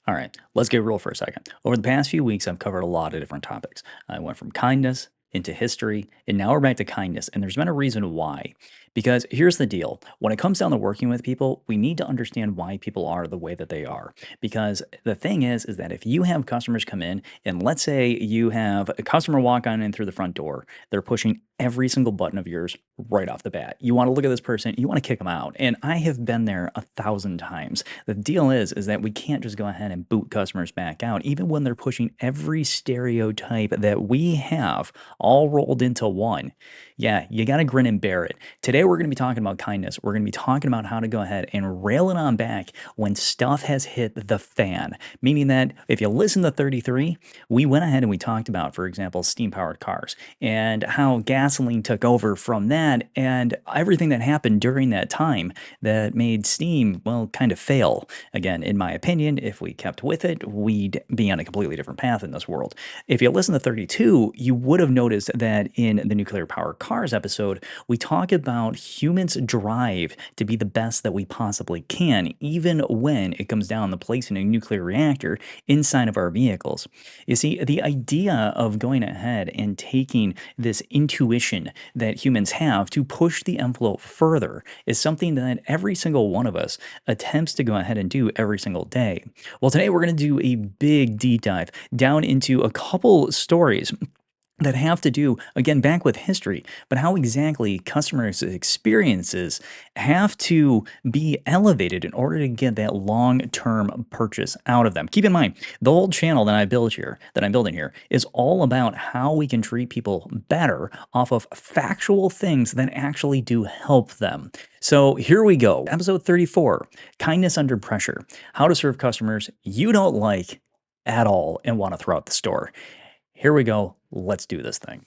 All right, let's get real for a second. Over the past few weeks, I've covered a lot of different topics. I went from kindness into history, and now we're back to kindness. And there's been a reason why. Because here's the deal when it comes down to working with people, we need to understand why people are the way that they are. Because the thing is that if you have customers come in, and let's say you have a customer walk on in through the front door, they're pushing every single button of yours right off the bat. You want to look at this person, you want to kick them out. And I have been there 1,000 times. The deal is that we can't just go ahead and boot customers back out, even when they're pushing every stereotype that we have all rolled into one. Yeah, you got to grin and bear it. Today, we're going to be talking about kindness. We're going to be talking about how to go ahead and rail it on back when stuff has hit the fan. Meaning that if you listen to 33, we went ahead and we talked about, for example, steam powered cars and how gasoline took over from that and everything that happened during that time that made steam, well, kind of fail. Again, in my opinion, if we kept with it, we'd be on a completely different path in this world. If you listen to 32, you would have noticed that in the nuclear powered cars episode, we talk about humans' drive to be the best that we possibly can, even when it comes down to placing a nuclear reactor inside of our vehicles. You see, the idea of going ahead and taking this intuition that humans have to push the envelope further is something that every single one of us attempts to go ahead and do every single day. Well, today we're going to do a big deep dive down into a couple stories that have to do, again, back with history, but how exactly customers' experiences have to be elevated in order to get that long-term purchase out of them. Keep in mind, the whole channel that I'm building here, is all about how we can treat people better off of factual things that actually do help them. So here we go. Episode 34, Kindness Under Pressure, how to serve customers you don't like at all and want to throw out the store. Here we go. Let's do this thing.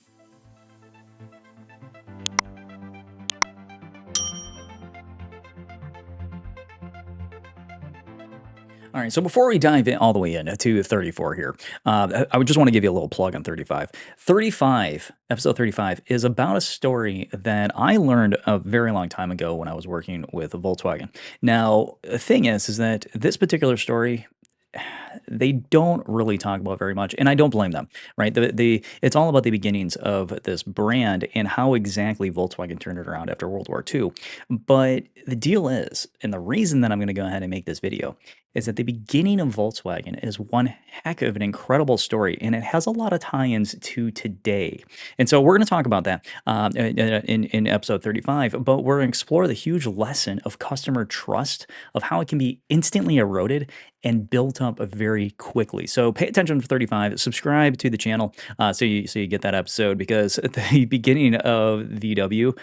All right, so before we dive in all the way in to 34 here, I would just want to give you a little plug on 35. 35, episode 35, is about a story that I learned a very long time ago when I was working with Volkswagen. Now, the thing is that this particular story they don't really talk about very much, and I don't blame them, right? It's all about the beginnings of this brand and how exactly Volkswagen turned it around after World War II. But the deal is, and the reason that I'm going to go ahead and make this video is that the beginning of Volkswagen is one heck of an incredible story, and it has a lot of tie-ins to today. And so we're going to talk about that in episode 35, but we're going to explore the huge lesson of customer trust, of how it can be instantly eroded and built up very quickly. So pay attention to 35, subscribe to the channel so you get that episode, because the beginning of VW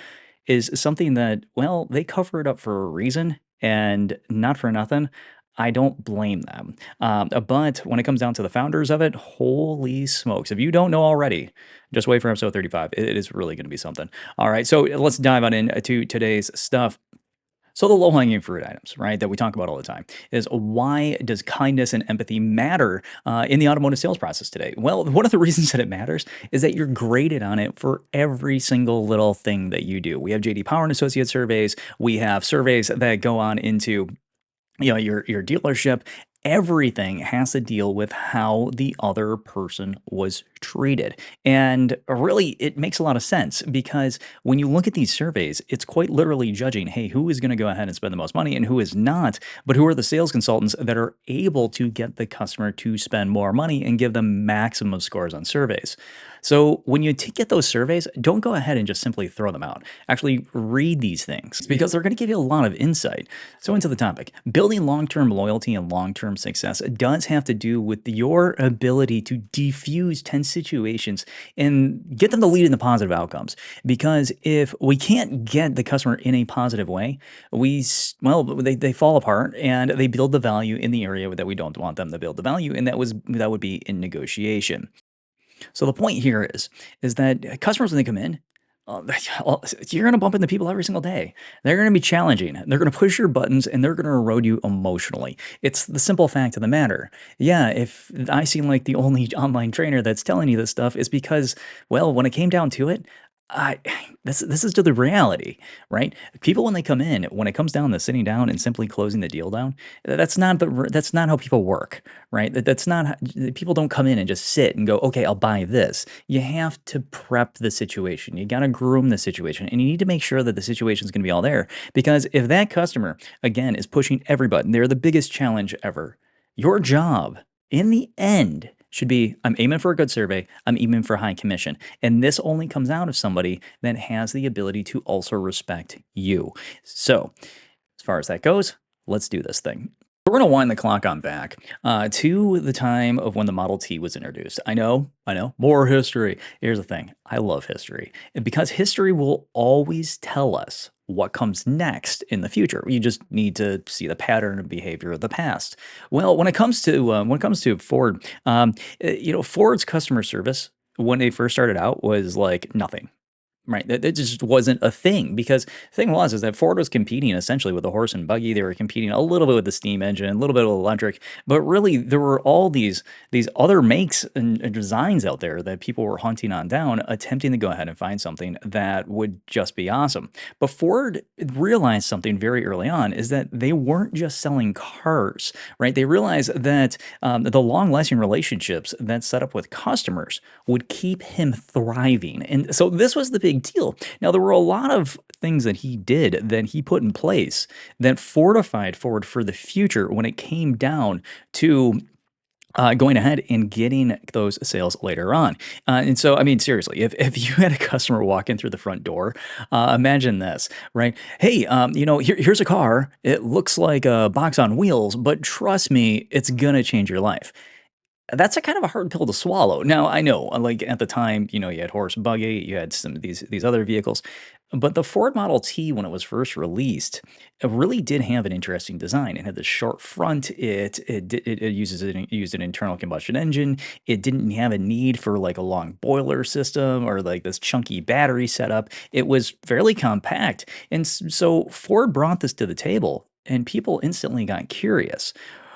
is something that, well, they cover it up for a reason and not for nothing. I don't blame them. But when it comes down to the founders of it, holy smokes. If you don't know already, just wait for episode 35. It is really going to be something. All right, so let's dive on into today's stuff. So the low-hanging fruit items, right, that we talk about all the time is, why does kindness and empathy matter in the automotive sales process today? Well, one of the reasons that it matters is that you're graded on it for every single little thing that you do. We have JD Power and Associate surveys. We have surveys that go on into your dealership. Everything has to deal with how the other person was treated. And really, it makes a lot of sense, because when you look at these surveys, it's quite literally judging, hey, who is going to go ahead and spend the most money and who is not, but who are the sales consultants that are able to get the customer to spend more money and give them maximum scores on surveys. So when you get those surveys, don't go ahead and just simply throw them out. Actually read these things, because they're going to give you a lot of insight. So into the topic, building long-term loyalty and long-term success does have to do with your ability to defuse tense situations and get them to lead in the positive outcomes. Because if we can't get the customer in a positive way, they fall apart and they build the value in the area that we don't want them to build the value, and that would be in negotiation. So the point here is that customers, when they come in, uh, you're going to bump into people every single day. They're going to be challenging. They're going to push your buttons, and they're going to erode you emotionally. It's the simple fact of the matter. Yeah, if I seem like the only online trainer that's telling you this stuff, is because, well, when it came down to it, I this is to the reality, right? People when they come in, when it comes down to sitting down and simply closing the deal down, that's not how people work, right? That's not people don't come in and just sit and go, okay, I'll buy this. You have to prep the situation. You got to groom the situation, and you need to make sure that the situation is going to be all there. Because if that customer again is pushing every button, they're the biggest challenge ever. Your job in the end should be I'm aiming for a good survey, I'm aiming for high commission. And this only comes out of somebody that has the ability to also respect you. So, as far as that goes, let's do this thing. We're going to wind the clock on back to the time of when the Model T was introduced. I know, more history. Here's the thing I love history. And because history will always tell us what comes next in the future. You just need to see the pattern of behavior of the past. Well, when it comes to Ford, Ford's customer service when they first started out was like nothing. Right, that just wasn't a thing because the thing was is that Ford was competing essentially with the horse and buggy. They were competing a little bit with the steam engine, a little bit with electric, but really there were all these other makes and designs out there that people were hunting on down, attempting to go ahead and find something that would just be awesome. But Ford realized something very early on is that they weren't just selling cars, right? They realized that the long-lasting relationships that set up with customers would keep him thriving. And so this was the big deal. Now, there were a lot of things that he did that he put in place that fortified Ford for the future when it came down to going ahead and getting those sales later on. And so, I mean, seriously, if you had a customer walk in through the front door, imagine this, right? Hey, here's a car. It looks like a box on wheels, but trust me, it's going to change your life. That's a kind of a hard pill to swallow. Now, I know, like, at the time, you had horse and buggy, you had some of these other vehicles, but the Ford Model T, when it was first released, it really did have an interesting design. It had this short front. It used an internal combustion engine. It didn't have a need for like a long boiler system or like this chunky battery setup. It was fairly compact, and so Ford brought this to the table, and people instantly got curious.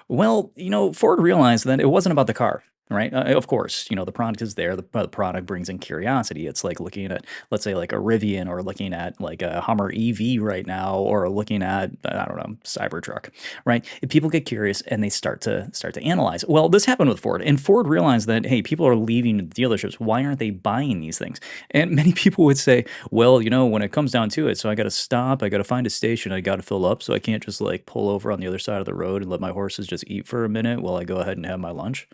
Well, Ford realized that it wasn't about the car, right? Of course, the product is there. The product brings in curiosity. It's like looking at, let's say, like a Rivian or looking at like a Hummer EV right now, or looking at, I don't know, Cybertruck, right? If people get curious and they start to analyze. Well, this happened with Ford, and Ford realized that hey, people are leaving the dealerships. Why aren't they buying these things? And many people would say, well, when it comes down to it, so I got to stop, I got to find a station, I got to fill up, so I can't just like pull over on the other side of the road and let my horses just eat for a minute while I go ahead and have my lunch.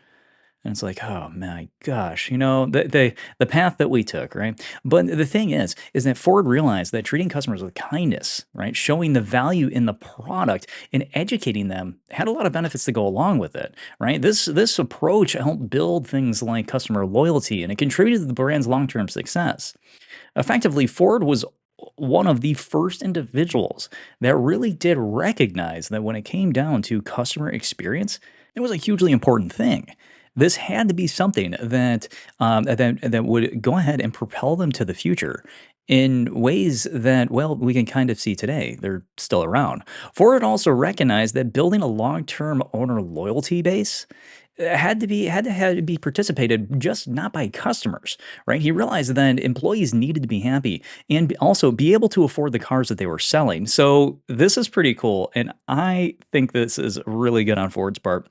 And it's like, oh my gosh, the path that we took, right? But the thing is that Ford realized that treating customers with kindness, right, showing the value in the product and educating them had a lot of benefits to go along with it, right? This approach helped build things like customer loyalty, and it contributed to the brand's long-term success. Effectively, Ford was one of the first individuals that really did recognize that when it came down to customer experience, it was a hugely important thing. This had to be something that would go ahead and propel them to the future in ways that, well, we can kind of see today. They're still around. Ford also recognized that building a long-term owner loyalty base had to be participated just not by customers, right? He realized that employees needed to be happy and also be able to afford the cars that they were selling. So this is pretty cool, and I think this is really good on Ford's part.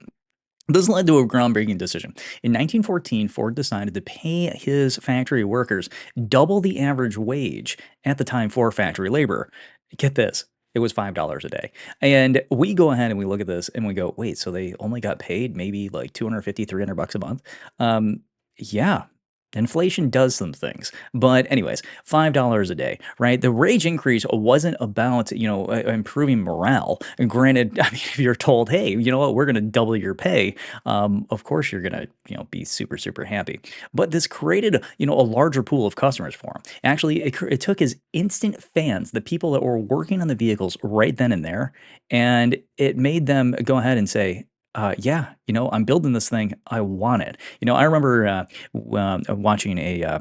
This led to a groundbreaking decision. In 1914, Ford decided to pay his factory workers double the average wage at the time for factory labor. Get this. It was $5 a day. And we go ahead and we look at this and we go, wait, so they only got paid maybe like 250, $300 a month? Yeah, inflation does some things. But anyways, $5 a day, right? The wage increase wasn't about, improving morale. And granted, I mean, if you're told, hey, you know what, we're going to double your pay, of course you're going to, be super, super happy. But this created, a larger pool of customers for him. Actually, it took his instant fans, the people that were working on the vehicles right then and there, and it made them go ahead and say, yeah, I'm building this thing. I want it. I remember watching a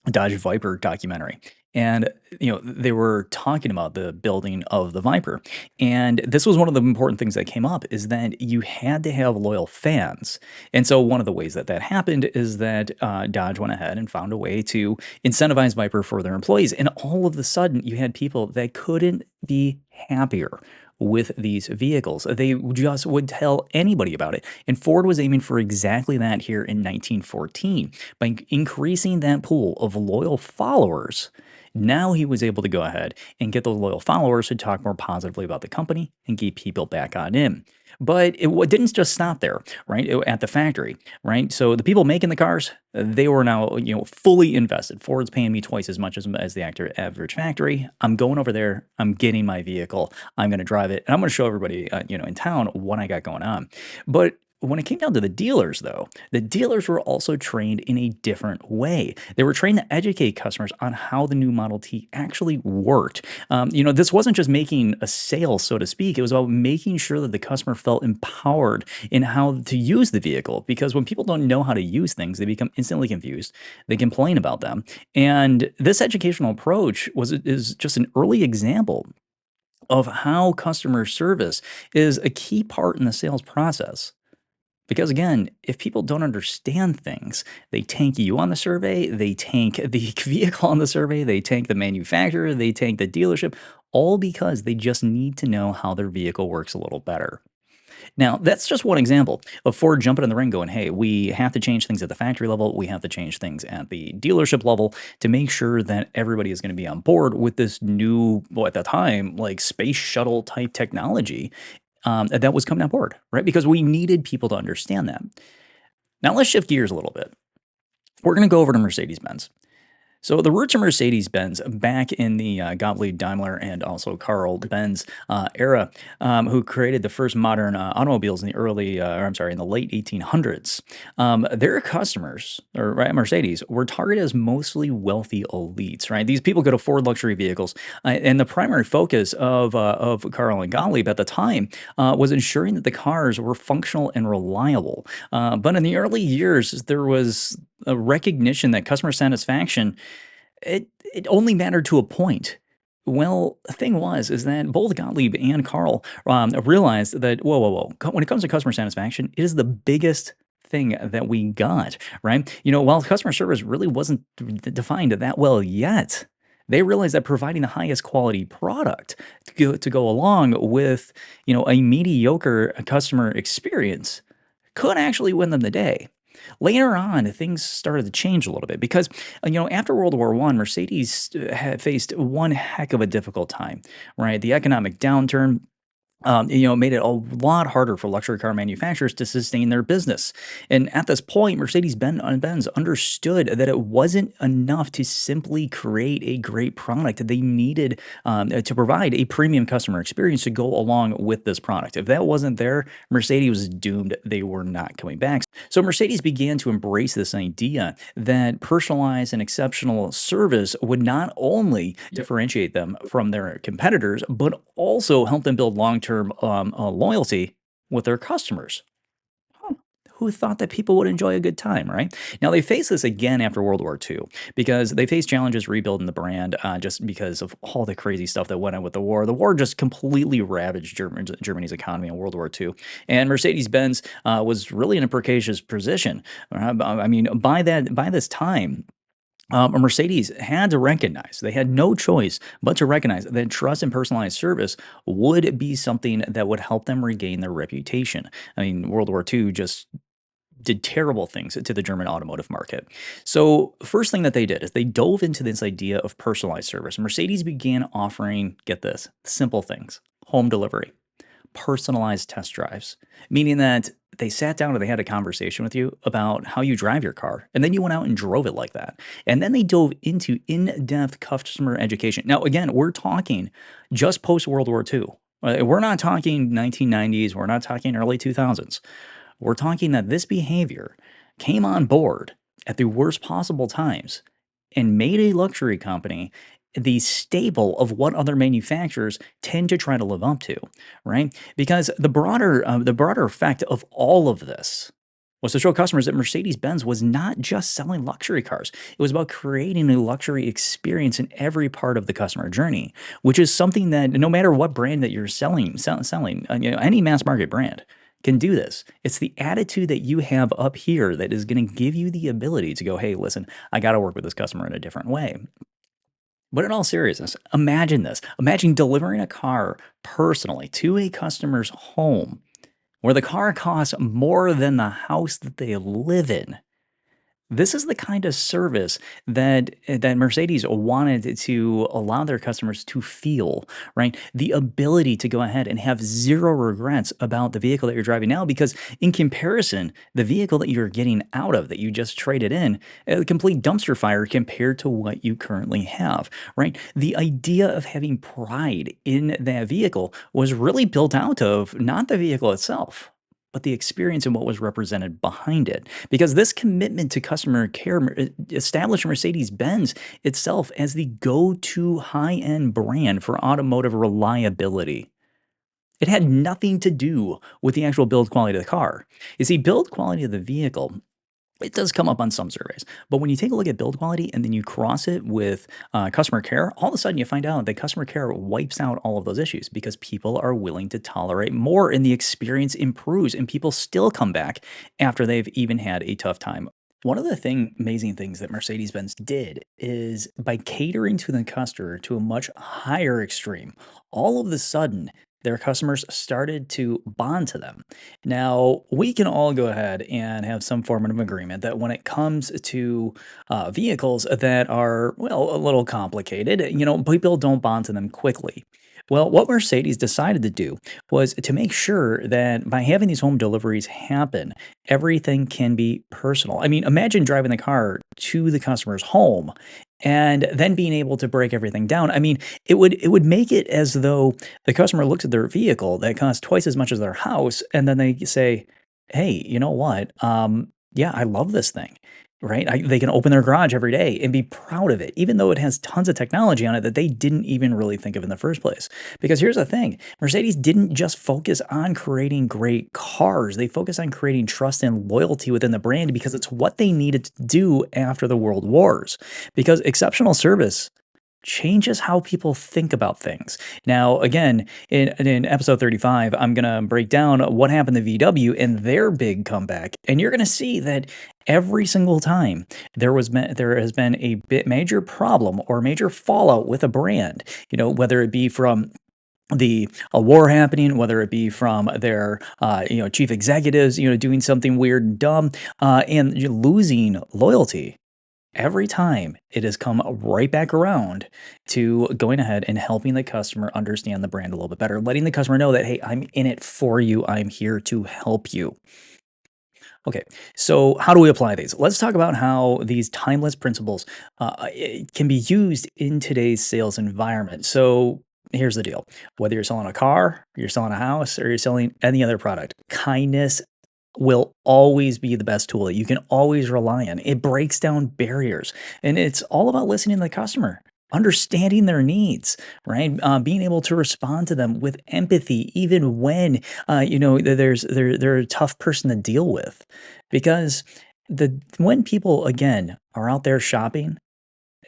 Dodge Viper documentary. and they were talking about the building of the Viper, and this was one of the important things that came up is that you had to have loyal fans. And so one of the ways that that happened is that Dodge went ahead and found a way to incentivize Viper for their employees, and all of a sudden you had people that couldn't be happier with these vehicles. They just would tell anybody about it. And Ford was aiming for exactly that here in 1914 by increasing that pool of loyal followers. Now he was able to go ahead and get those loyal followers to talk more positively about the company and keep people back on in. But it didn't just stop there, right? At the factory, right? So the people making the cars, they were now, fully invested. Ford's paying me twice as much as the average factory. I'm going over there. I'm getting my vehicle. I'm going to drive it, and I'm going to show everybody, in town what I got going on. But when it came down to the dealers, though, the dealers were also trained in a different way. They were trained to educate customers on how the new Model T actually worked. This wasn't just making a sale, so to speak. It was about making sure that the customer felt empowered in how to use the vehicle. Because when people don't know how to use things, they become instantly confused. They complain about them. And this educational approach is just an early example of how customer service is a key part in the sales process. Because again, if people don't understand things, they tank you on the survey, they tank the vehicle on the survey, they tank the manufacturer, they tank the dealership, all because they just need to know how their vehicle works a little better. Now, that's just one example of Ford jumping in the ring going, hey, we have to change things at the factory level. We have to change things at the dealership level to make sure that everybody is going to be on board with this new, well, at that time, like space shuttle type technology that was coming on board, right? Because we needed people to understand that. Now, let's shift gears a little bit. We're going to go over to Mercedes-Benz. So the roots of Mercedes-Benz back in the Gottlieb Daimler and also Carl Benz era, who created the first modern automobiles in the in the late 1800s. Their customers, or right, Mercedes, were targeted as mostly wealthy elites. Right, these people could afford luxury vehicles, and the primary focus of Carl and Gottlieb at the time was ensuring that the cars were functional and reliable. But in the early years, there was a recognition that customer satisfaction it only mattered to a point. Well, the thing is that both Gottlieb and Carl realized that when it comes to customer satisfaction, it is the biggest thing that we got, right? While customer service really wasn't defined that well yet, they realized that providing the highest quality product to go along with, a mediocre customer experience could actually win them the day. Later on, things started to change a little bit because, after World War I, Mercedes had faced one heck of a difficult time, right? The economic downturn, made it a lot harder for luxury car manufacturers to sustain their business. And at this point, Mercedes-Benz understood that it wasn't enough to simply create a great product. They needed to provide a premium customer experience to go along with this product. If that wasn't there, Mercedes was doomed. They were not coming back. So Mercedes began to embrace this idea that personalized and exceptional service would not only differentiate them from their competitors, but also help them build long-term loyalty with their customers. Huh. Who thought that people would enjoy a good time, right? Now, they faced this again after World War II because they faced challenges rebuilding the brand just because of all the crazy stuff that went on with the war. The war just completely ravaged Germany's economy in World War II. And Mercedes-Benz was really in a precarious position. By this time, Mercedes had to recognize, they had no choice but to recognize that trust and personalized service would be something that would help them regain their reputation. World War II just did terrible things to the German automotive market. So, first thing that they did is they dove into this idea of personalized service. Mercedes began offering, get this, simple things: home delivery, personalized test drives, meaning that they sat down and they had a conversation with you about how you drive your car, and then you went out and drove it like that. And then they dove into in-depth customer education. Now, again, we're talking just post World War II. We're not talking 1990s. We're not talking early 2000s. We're talking that this behavior came on board at the worst possible times and made a luxury company the staple of what other manufacturers tend to try to live up to, right? Because the broader effect of all of this Was to show customers that Mercedes-Benz was not just selling luxury cars. It was about creating a luxury experience in every part of the customer journey, which is something that no matter what brand that you're selling, any mass market brand can do this. It's the attitude that you have up here that is going to give you the ability to go, hey, listen, I got to work with this customer in a different way. But in all seriousness, imagine this. Imagine delivering a car personally to a customer's home where the car costs more than the house that they live in. This is the kind of service that Mercedes wanted to allow their customers to feel, right? The ability to go ahead and have zero regrets about the vehicle that you're driving now, because in comparison, the vehicle that you're getting out of that you just traded in, a complete dumpster fire compared to what you currently have, right? The idea of having pride in that vehicle was really built out of not the vehicle itself, but the experience and what was represented behind it. Because this commitment to customer care established Mercedes-Benz itself as the go-to high-end brand for automotive reliability. It had nothing to do with the actual build quality of the car. You see, build quality of the vehicle, it does come up on some surveys, but when you take a look at build quality and then you cross it with customer care, all of a sudden you find out that customer care wipes out all of those issues because people are willing to tolerate more and the experience improves and people still come back after they've even had a tough time. One of the amazing things that Mercedes-Benz did is by catering to the customer to a much higher extreme, all of a sudden their customers started to bond to them. Now, we can all go ahead and have some form of agreement that when it comes to vehicles that are, well, a little complicated, people don't bond to them quickly. Well, what Mercedes decided to do was to make sure that by having these home deliveries happen, everything can be personal. I mean, imagine driving the car to the customer's home and then being able to break everything down. I mean, it would make it as though the customer looks at their vehicle that costs twice as much as their house, and then they say, "Hey, you know what? Yeah, I love this thing." Right? They can open their garage every day and be proud of it, even though it has tons of technology on it that they didn't even really think of in the first place. Because here's the thing, Mercedes didn't just focus on creating great cars, they focused on creating trust and loyalty within the brand because it's what they needed to do after the world wars. Because exceptional service changes how people think about things. Now, again, in episode 35, I'm going to break down what happened to VW and their big comeback. And you're going to see that every single time there has been a major problem or major fallout with a brand, whether it be from the a war happening, whether it be from their chief executives, doing something weird and dumb, and you're losing loyalty. Every time it has come right back around to going ahead and helping the customer understand the brand a little bit better, letting the customer know that, hey, I'm in it for you. I'm here to help you. Okay, so how do we apply these? Let's talk about how these timeless principles can be used in today's sales environment. So here's the deal, whether you're selling a car, you're selling a house, or you're selling any other product, kindness will always be the best tool that you can always rely on. It breaks down barriers, and it's all about listening to the customer, understanding their needs, right? Being able to respond to them with empathy, even when they're a tough person to deal with, because when people again are out there shopping,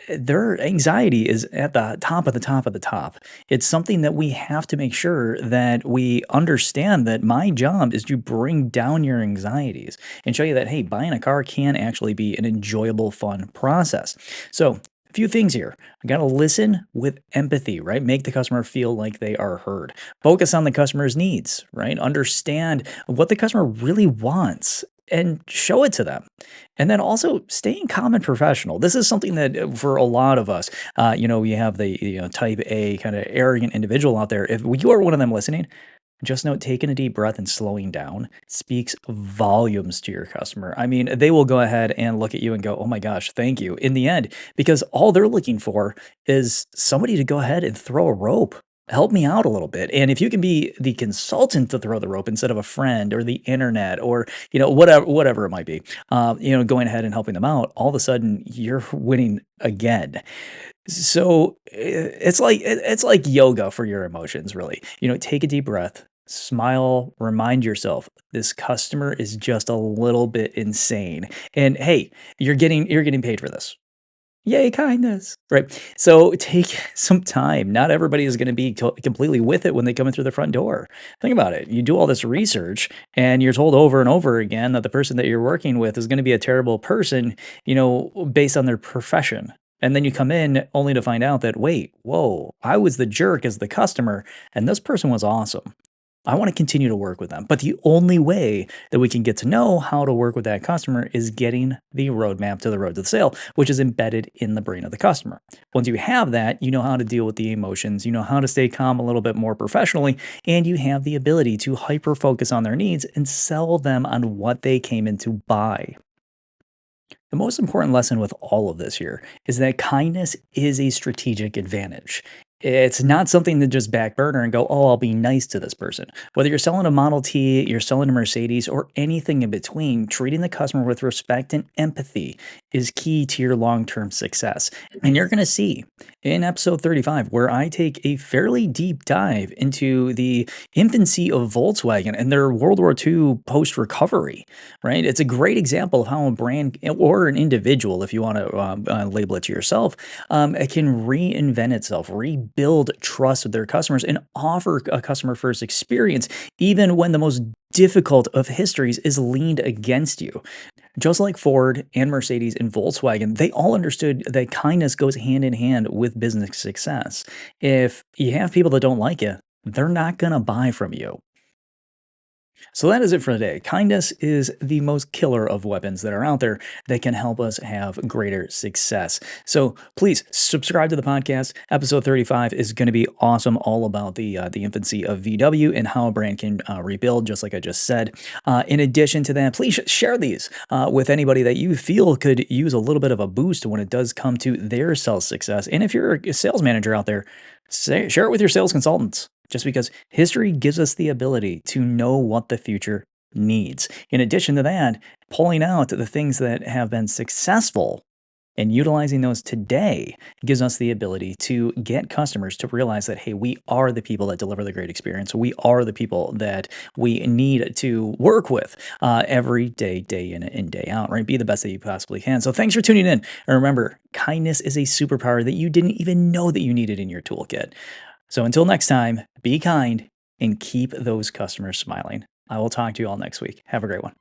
their anxiety is at the top of the top of the top. It's something that we have to make sure that we understand that my job is to bring down your anxieties and show you that, hey, buying a car can actually be an enjoyable, fun process. So, a few things here. I got to listen with empathy, right? Make the customer feel like they are heard. Focus on the customer's needs, right? Understand what the customer really wants and show it to them. And then also staying calm and professional. This is something that for a lot of us, you have the type A kind of arrogant individual out there. If you are one of them listening, just note taking a deep breath and slowing down speaks volumes to your customer. I mean, they will go ahead and look at you and go, oh my gosh, thank you, in the end, because all they're looking for is somebody to go ahead and throw a rope. Help me out a little bit. And if you can be the consultant to throw the rope instead of a friend or the internet or, whatever it might be, going ahead and helping them out, all of a sudden you're winning again. So it's like yoga for your emotions, really. Take a deep breath, Smile, remind yourself this customer is just a little bit insane. And hey, you're getting paid for this. Yay, kindness, right? So take some time. Not everybody is going to be completely with it when they come in through the front door. Think about it. You do all this research and you're told over and over again that the person that you're working with is going to be a terrible person, based on their profession. And then you come in only to find out that, wait, whoa, I was the jerk as the customer, and this person was awesome. I want to continue to work with them. But the only way that we can get to know how to work with that customer is getting the roadmap to the road to the sale, which is embedded in the brain of the customer. Once you have that, you know how to deal with the emotions, you know how to stay calm a little bit more professionally, and you have the ability to hyper focus on their needs and sell them on what they came in to buy. The most important lesson with all of this here is that kindness is a strategic advantage. It's not something to just back burner and go, oh, I'll be nice to this person. Whether you're selling a Model T, you're selling a Mercedes, or anything in between, treating the customer with respect and empathy is key to your long term success. And you're going to see in episode 35, where I take a fairly deep dive into the infancy of Volkswagen and their World War II post recovery, right? It's a great example of how a brand or an individual, if you want to label it to yourself, it can reinvent itself, rebuild trust with their customers, and offer a customer first experience, even when the most difficult of histories is leaned against you. Just like Ford and Mercedes and Volkswagen, they all understood that kindness goes hand in hand with business success. If you have people that don't like you, they're not going to buy from you. So that is it for today. Kindness is the most killer of weapons that are out there that can help us have greater success. So please subscribe to the podcast. Episode 35 is going to be awesome, all about the infancy of VW and how a brand can rebuild, just like I just said. In addition to that, please share these with anybody that you feel could use a little bit of a boost when it does come to their sales success. And if you're a sales manager out there, share it with your sales consultants, just because history gives us the ability to know what the future needs. In addition to that, pulling out the things that have been successful and utilizing those today gives us the ability to get customers to realize that, hey, we are the people that deliver the great experience. We are the people that we need to work with every day, day in and day out, right? Be the best that you possibly can. So thanks for tuning in. And remember, kindness is a superpower that you didn't even know that you needed in your toolkit. So until next time, be kind and keep those customers smiling. I will talk to you all next week. Have a great one.